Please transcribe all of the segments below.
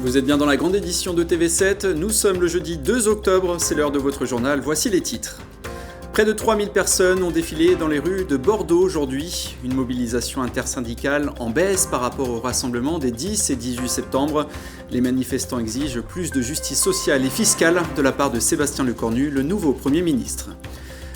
Vous êtes bien dans la grande édition de TV7, nous sommes le jeudi 2 octobre, c'est l'heure de votre journal, voici les titres. Près de 3000 personnes ont défilé dans les rues de Bordeaux aujourd'hui, une mobilisation intersyndicale en baisse par rapport au rassemblement des 10 et 18 septembre. Les manifestants exigent plus de justice sociale et fiscale de la part de Sébastien Lecornu, le nouveau Premier ministre.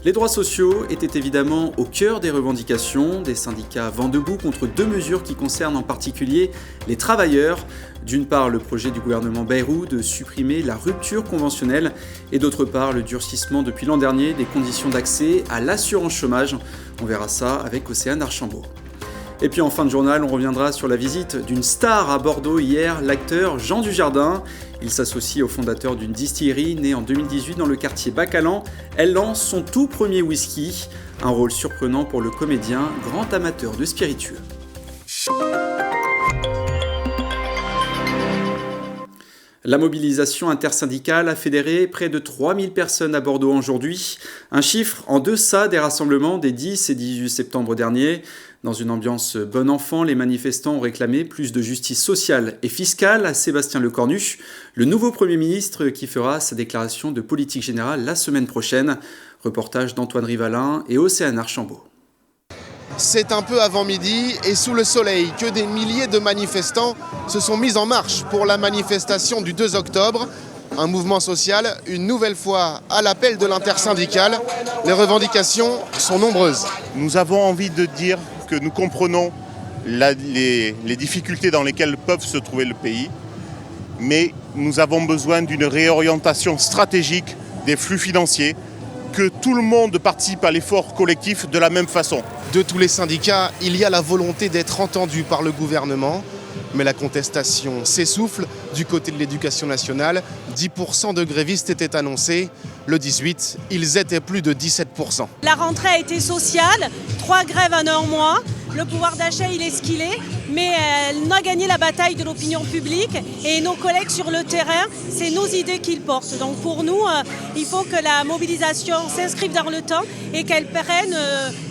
Les droits sociaux étaient évidemment au cœur des revendications. Des syndicats vent debout contre deux mesures qui concernent en particulier les travailleurs. D'une part, le projet du gouvernement Bayrou de supprimer la rupture conventionnelle et d'autre part, le durcissement depuis l'an dernier des conditions d'accès à l'assurance chômage. On verra ça avec Océane Archambault. Et puis en fin de journal, on reviendra sur la visite d'une star à Bordeaux hier, l'acteur Jean Dujardin. Il s'associe au fondateur d'une distillerie née en 2018 dans le quartier Bacalan. Elle lance son tout premier whisky, un rôle surprenant pour le comédien, grand amateur de spiritueux. La mobilisation intersyndicale a fédéré près de 3000 personnes à Bordeaux aujourd'hui, un chiffre en deçà des rassemblements des 10 et 18 septembre dernier. Dans une ambiance bon enfant, les manifestants ont réclamé plus de justice sociale et fiscale à Sébastien Lecornu, le nouveau Premier ministre qui fera sa déclaration de politique générale la semaine prochaine. Reportage d'Antoine Rivalin et Océane Archambault. C'est un peu avant midi et sous le soleil que des milliers de manifestants se sont mis en marche pour la manifestation du 2 octobre. Un mouvement social, une nouvelle fois à l'appel de l'intersyndicale. Les revendications sont nombreuses. Nous avons envie de dire que nous comprenons les difficultés dans lesquelles peuvent se trouver le pays, mais nous avons besoin d'une réorientation stratégique des flux financiers, que tout le monde participe à l'effort collectif de la même façon. De tous les syndicats, il y a la volonté d'être entendu par le gouvernement, mais la contestation s'essouffle du côté de l'éducation nationale. 10% de grévistes étaient annoncés. Le 18, ils étaient plus de 17%. La rentrée a été sociale, 3 grèves en un mois. Le pouvoir d'achat, il est ce qu'il est, mais on a gagné la bataille de l'opinion publique et nos collègues sur le terrain, c'est nos idées qu'ils portent. Donc pour nous, il faut que la mobilisation s'inscrive dans le temps et qu'elle prenne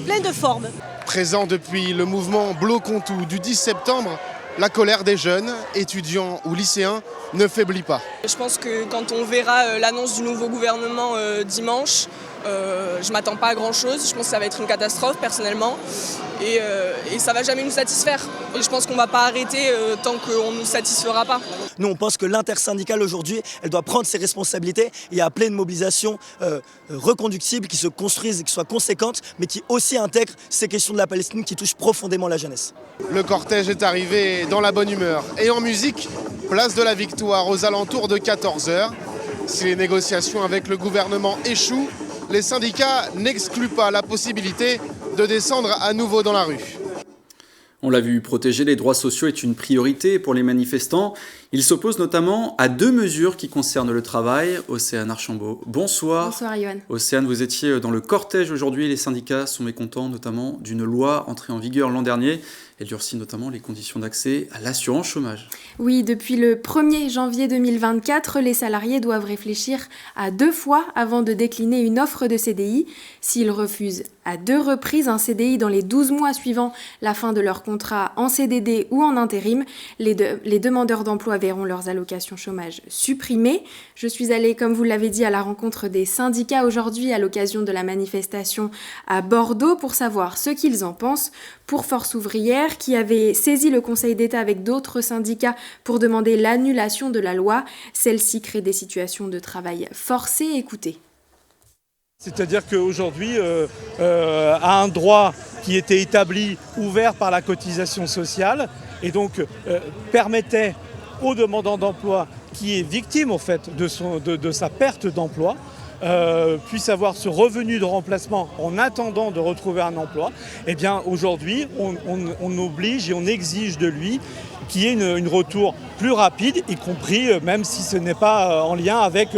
plein de formes. Présent depuis le mouvement Bloquons tout du 10 septembre, la colère des jeunes, étudiants ou lycéens, ne faiblit pas. Je pense que quand on verra l'annonce du nouveau gouvernement dimanche, je ne m'attends pas à grand chose. Je pense que ça va être une catastrophe personnellement et ça ne va jamais nous satisfaire. Et je pense qu'on ne va pas arrêter tant qu'on ne nous satisfera pas. Nous on pense que l'intersyndicale aujourd'hui, elle doit prendre ses responsabilités et appeler une mobilisation reconductible, qui se construise, qui soit conséquente, mais qui aussi intègre ces questions de la Palestine qui touchent profondément la jeunesse. Le cortège est arrivé dans la bonne humeur et en musique, place de la Victoire aux alentours de 14h. Si les négociations avec le gouvernement échouent, les syndicats n'excluent pas la possibilité de descendre à nouveau dans la rue. On l'a vu, protéger les droits sociaux est une priorité pour les manifestants. Ils s'opposent notamment à deux mesures qui concernent le travail. Océane Archambault, bonsoir. Bonsoir Yoann. Océane, vous étiez dans le cortège aujourd'hui. Les syndicats sont mécontents notamment d'une loi entrée en vigueur l'an dernier. Elle durcit notamment les conditions d'accès à l'assurance chômage. Oui, depuis le 1er janvier 2024, les salariés doivent réfléchir à 2 fois avant de décliner une offre de CDI. S'ils refusent à 2 reprises un CDI dans les 12 mois suivant la fin de leur contrat en CDD ou en intérim, les demandeurs d'emploi verront leurs allocations chômage supprimées. Je suis allée, comme vous l'avez dit, à la rencontre des syndicats aujourd'hui à l'occasion de la manifestation à Bordeaux pour savoir ce qu'ils en pensent. Pour Force ouvrière, qui avait saisi le Conseil d'État avec d'autres syndicats pour demander l'annulation de la loi, celle-ci crée des situations de travail forcé. Écoutez. C'est-à-dire qu'aujourd'hui, à un droit qui était établi, ouvert par la cotisation sociale, et donc permettait aux demandants d'emploi qui est victime en fait de sa perte d'emploi, puisse avoir ce revenu de remplacement en attendant de retrouver un emploi, eh bien aujourd'hui on oblige et on exige de lui qu'il y ait une retour plus rapide, y compris même si ce n'est pas en lien avec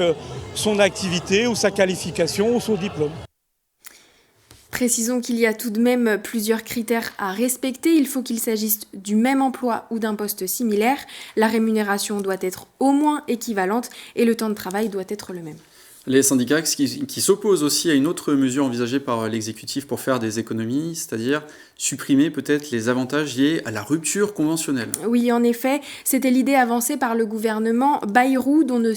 son activité ou sa qualification ou son diplôme. Précisons qu'il y a tout de même plusieurs critères à respecter. Il faut qu'il s'agisse du même emploi ou d'un poste similaire. La rémunération doit être au moins équivalente et le temps de travail doit être le même. Les syndicats qui s'opposent aussi à une autre mesure envisagée par l'exécutif pour faire des économies, c'est-à-dire supprimer peut-être les avantages liés à la rupture conventionnelle. Oui, en effet, c'était l'idée avancée par le gouvernement Bayrou, dont ne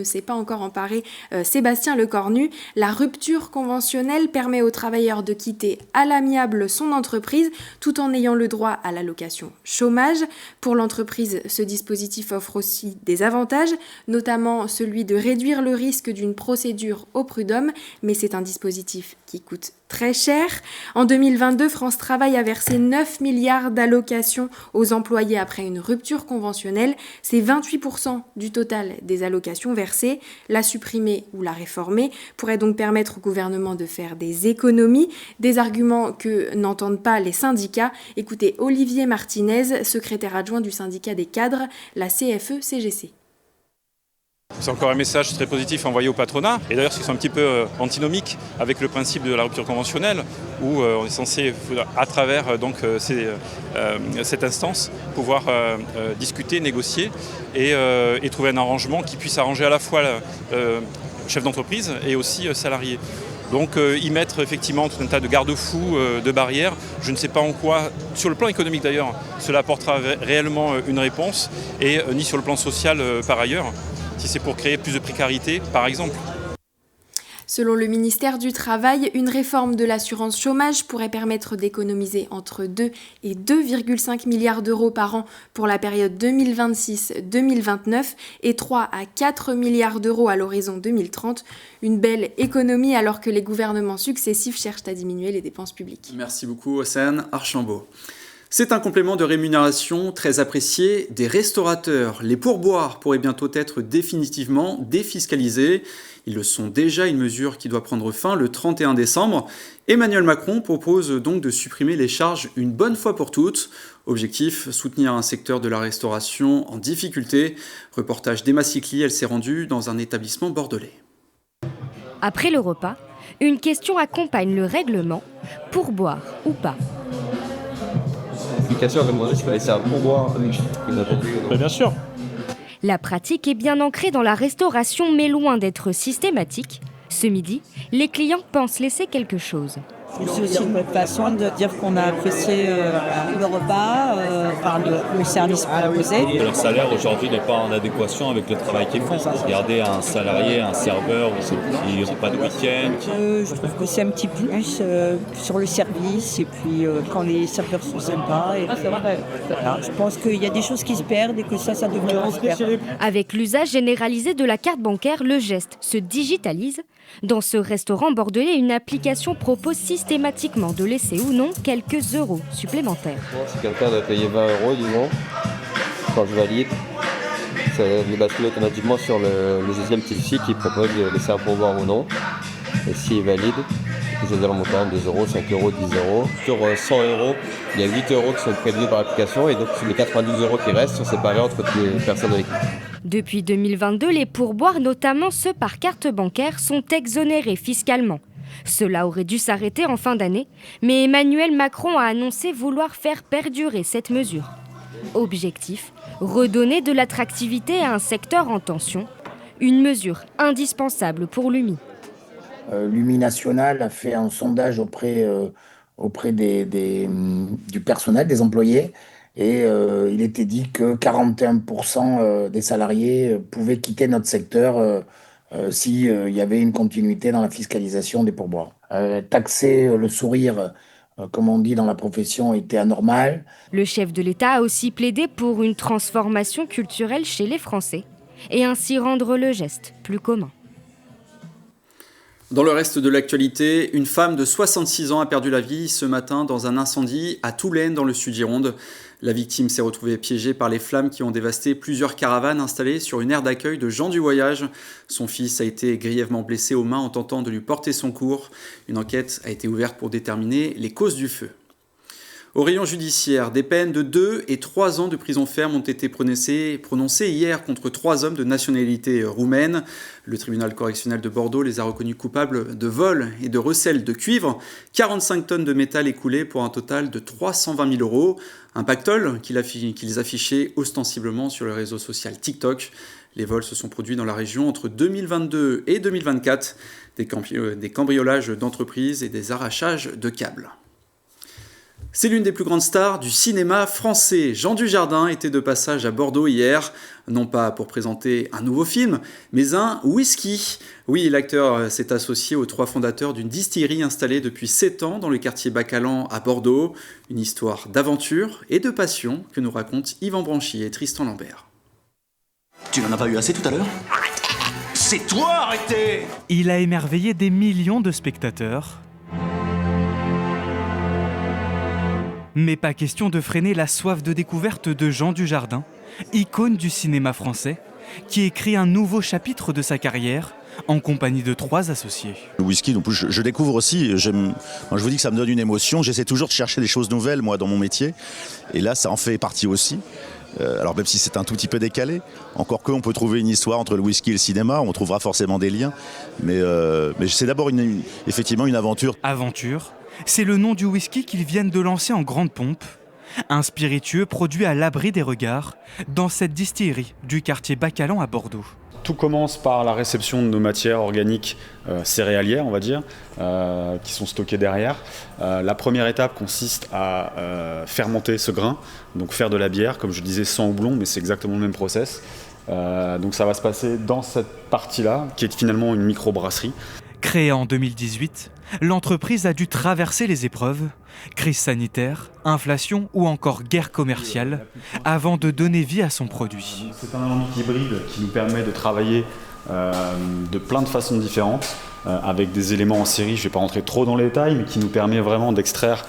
s'est pas encore emparé Sébastien Lecornu. La rupture conventionnelle permet aux travailleurs de quitter à l'amiable son entreprise tout en ayant le droit à l'allocation chômage. Pour l'entreprise, ce dispositif offre aussi des avantages, notamment celui de réduire le risque d'une procédure au prud'homme, mais c'est un dispositif qui coûte très cher. En 2022, France Travail a versé 9 milliards d'allocations aux employés après une rupture conventionnelle. C'est 28% du total des allocations versées. La supprimer ou la réformer pourrait donc permettre au gouvernement de faire des économies, des arguments que n'entendent pas les syndicats. Écoutez Olivier Martinez, secrétaire adjoint du syndicat des cadres, la CFE-CGC. C'est encore un message très positif envoyé au patronat. Et d'ailleurs, c'est un petit peu antinomique avec le principe de la rupture conventionnelle, où on est censé, à travers cette instance, pouvoir discuter, négocier et trouver un arrangement qui puisse arranger à la fois le chef d'entreprise et aussi salarié. Donc y mettre effectivement tout un tas de garde-fous, de barrières, je ne sais pas en quoi, sur le plan économique d'ailleurs, cela apportera réellement une réponse, et ni sur le plan social par ailleurs. Si c'est pour créer plus de précarité, par exemple. Selon le ministère du Travail, une réforme de l'assurance chômage pourrait permettre d'économiser entre 2 et 2,5 milliards d'euros par an pour la période 2026-2029 et 3 à 4 milliards d'euros à l'horizon 2030. Une belle économie alors que les gouvernements successifs cherchent à diminuer les dépenses publiques. Merci beaucoup, Océane Archambault. C'est un complément de rémunération très apprécié des restaurateurs. Les pourboires pourraient bientôt être définitivement défiscalisés. Ils le sont déjà, une mesure qui doit prendre fin le 31 décembre. Emmanuel Macron propose donc de supprimer les charges une bonne fois pour toutes. Objectif, soutenir un secteur de la restauration en difficulté. Reportage d'Emma Sicli, elle s'est rendue dans un établissement bordelais. Après le repas, une question accompagne le règlement, pourboire ou pas. Bien sûr. La pratique est bien ancrée dans la restauration, mais loin d'être systématique. Ce midi, les clients pensent laisser quelque chose. C'est aussi une façon de dire qu'on a apprécié le repas, le service proposé. Leur salaire aujourd'hui n'est pas en adéquation avec le travail qu'ils font. Regardez un salarié, un serveur, ils n'ont pas de week-end. Je trouve que c'est un petit plus sur le service et puis quand les serveurs sont sympas. Et voilà. Je pense qu'il y a des choses qui se perdent et que ça devrait se perdre. Avec l'usage généralisé de la carte bancaire, le geste se digitalise. Dans ce restaurant bordelais, une application propose systématiquement de laisser ou non quelques euros supplémentaires. Si quelqu'un doit payer 20 euros, disons, quand je valide, ça me bascule automatiquement sur le deuxième tilsi qui propose de laisser un pourboire ou non. Et s'il valide, je donne le montant 2 euros, 5 euros, 10 euros. Sur 100 euros, il y a 8 euros qui sont prévus par l'application et donc les 92 euros qui restent sont séparés entre toutes les personnes de l'équipe. Depuis 2022, les pourboires, notamment ceux par carte bancaire, sont exonérés fiscalement. Cela aurait dû s'arrêter en fin d'année, mais Emmanuel Macron a annoncé vouloir faire perdurer cette mesure. Objectif, redonner de l'attractivité à un secteur en tension, une mesure indispensable pour l'UMI. L'UMI national a fait un sondage auprès du personnel, des employés, et il était dit que 41% des salariés pouvaient quitter notre secteur s'il y avait une continuité dans la fiscalisation des pourboires. Taxer le sourire, comme on dit dans la profession, était anormal. Le chef de l'État a aussi plaidé pour une transformation culturelle chez les Français et ainsi rendre le geste plus commun. Dans le reste de l'actualité, une femme de 66 ans a perdu la vie ce matin dans un incendie à Toulaine dans le Sud-Gironde. La victime s'est retrouvée piégée par les flammes qui ont dévasté plusieurs caravanes installées sur une aire d'accueil de gens du voyage. Son fils a été grièvement blessé aux mains en tentant de lui porter secours. Une enquête a été ouverte pour déterminer les causes du feu. Au rayon judiciaire, des peines de 2 et 3 ans de prison ferme ont été prononcées hier contre 3 hommes de nationalité roumaine. Le tribunal correctionnel de Bordeaux les a reconnus coupables de vol et de recel de cuivre. 45 tonnes de métal écoulées pour un total de 320 000 €. Un pactole qu'ils affichaient ostensiblement sur le réseau social TikTok. Les vols se sont produits dans la région entre 2022 et 2024, des cambriolages d'entreprises et des arrachages de câbles. C'est l'une des plus grandes stars du cinéma français. Jean Dujardin était de passage à Bordeaux hier, non pas pour présenter un nouveau film, mais un whisky. Oui, l'acteur s'est associé aux 3 fondateurs d'une distillerie installée depuis 7 ans dans le quartier Bacalan à Bordeaux. Une histoire d'aventure et de passion que nous racontent Yvan Branchi et Tristan Lambert. Tu n'en as pas eu assez tout à l'heure ? C'est toi, arrêtez ! Il a émerveillé des millions de spectateurs. Mais pas question de freiner la soif de découverte de Jean Dujardin, icône du cinéma français, qui écrit un nouveau chapitre de sa carrière en compagnie de 3 associés. Le whisky, donc, je découvre aussi, moi, je vous dis que ça me donne une émotion, j'essaie toujours de chercher des choses nouvelles moi dans mon métier, et là ça en fait partie aussi. Alors même si c'est un tout petit peu décalé, encore qu'on peut trouver une histoire entre le whisky et le cinéma, on trouvera forcément des liens, mais c'est d'abord effectivement une aventure. Aventure, c'est le nom du whisky qu'ils viennent de lancer en grande pompe. Un spiritueux produit à l'abri des regards dans cette distillerie du quartier Bacalan à Bordeaux. Tout commence par la réception de nos matières organiques céréalières, on va dire, qui sont stockées derrière. La première étape consiste à fermenter ce grain, donc faire de la bière, comme je disais, sans houblon, mais c'est exactement le même process. Donc ça va se passer dans cette partie-là, qui est finalement une microbrasserie. Créée en 2018, l'entreprise a dû traverser les épreuves, crise sanitaire, inflation ou encore guerre commerciale, avant de donner vie à son produit. C'est un alambic hybride qui nous permet de travailler de plein de façons différentes, avec des éléments en série, je ne vais pas rentrer trop dans les détails, mais qui nous permet vraiment d'extraire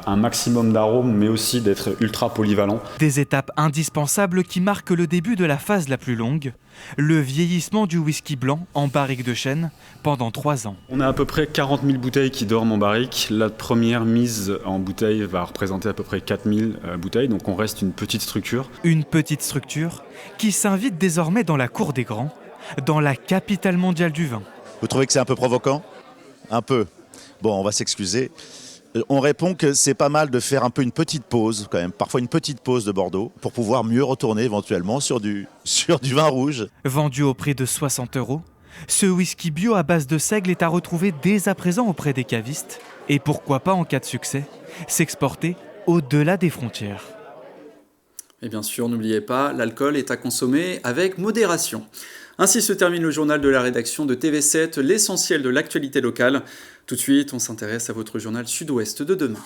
un maximum d'arômes, mais aussi d'être ultra polyvalent. Des étapes indispensables qui marquent le début de la phase la plus longue, le vieillissement du whisky blanc en barrique de chêne pendant 3 ans. On a à peu près 40 000 bouteilles qui dorment en barrique. La première mise en bouteille va représenter à peu près 4 000 bouteilles, donc on reste une petite structure. Une petite structure qui s'invite désormais dans la cour des grands, dans la capitale mondiale du vin. Vous trouvez que c'est un peu provoquant ? Un peu. Bon, on va s'excuser. On répond que c'est pas mal de faire un peu une petite pause, quand même, parfois une petite pause de Bordeaux, pour pouvoir mieux retourner éventuellement sur du vin rouge. Vendu au prix de 60 €, ce whisky bio à base de seigle est à retrouver dès à présent auprès des cavistes. Et pourquoi pas, en cas de succès, s'exporter au-delà des frontières. Et bien sûr, n'oubliez pas, l'alcool est à consommer avec modération. Ainsi se termine le journal de la rédaction de TV7, l'essentiel de l'actualité locale. Tout de suite, on s'intéresse à votre journal Sud-Ouest de demain.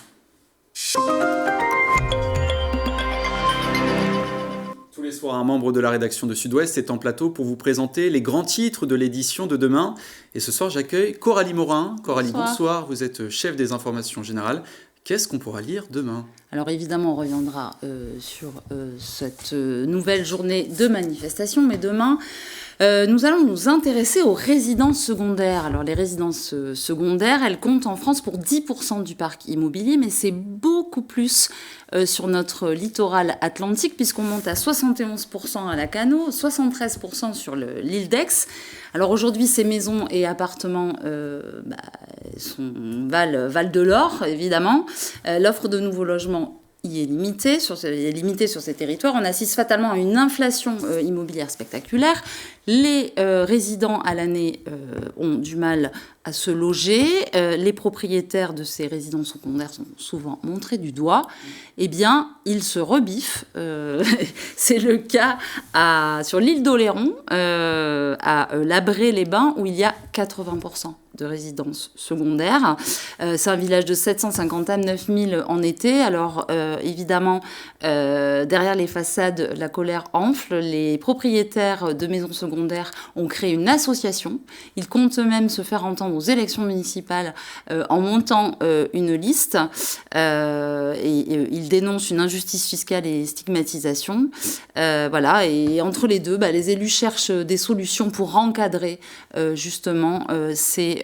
Tous les soirs, un membre de la rédaction de Sud-Ouest est en plateau pour vous présenter les grands titres de l'édition de demain. Et ce soir, j'accueille Coralie Morin. Coralie, bonsoir. Vous êtes chef des informations générales. Qu'est-ce qu'on pourra lire demain ? Alors évidemment, on reviendra sur cette nouvelle journée de manifestation, mais demain, nous allons nous intéresser aux résidences secondaires. Alors les résidences secondaires, elles comptent en France pour 10% du parc immobilier, mais c'est beaucoup plus sur notre littoral atlantique, puisqu'on monte à 71% à Lacanau, 73% sur l'île d'Aix. Alors aujourd'hui, ces maisons et appartements valent de l'or, évidemment. L'offre de nouveaux logements y est limitée sur ces territoires. On assiste fatalement à une inflation immobilière spectaculaire. Les résidents à l'année ont du mal à se loger. Les propriétaires de ces résidences secondaires sont souvent montrés du doigt. Eh bien, ils se rebiffent. C'est le cas sur l'île d'Oléron, à Labré-les-Bains, où il y a 80% de résidences secondaires. C'est un village de 750 âmes, 9000 en été. Alors, évidemment, derrière les façades, la colère enfle. Les propriétaires de maisons secondaires ont créé une association. Ils comptent même se faire entendre aux élections municipales en montant une liste. Ils dénoncent une injustice fiscale et stigmatisation. Voilà. Et entre les deux, les élus cherchent des solutions pour encadrer justement ces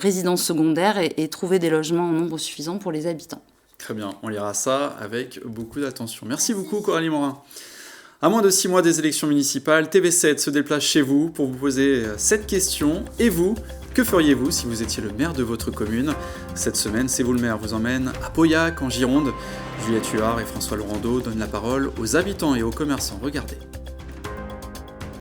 résidences secondaires et trouver des logements en nombre suffisant pour les habitants. Très bien, on lira ça avec beaucoup d'attention. Merci beaucoup Coralie Morin. À moins de 6 mois des élections municipales, TV7 se déplace chez vous pour vous poser cette question. Et vous, que feriez-vous si vous étiez le maire de votre commune ? Cette semaine, C'est vous le maire vous emmène à Pauillac, en Gironde. Juliette Huard et François Laurando donnent la parole aux habitants et aux commerçants. Regardez.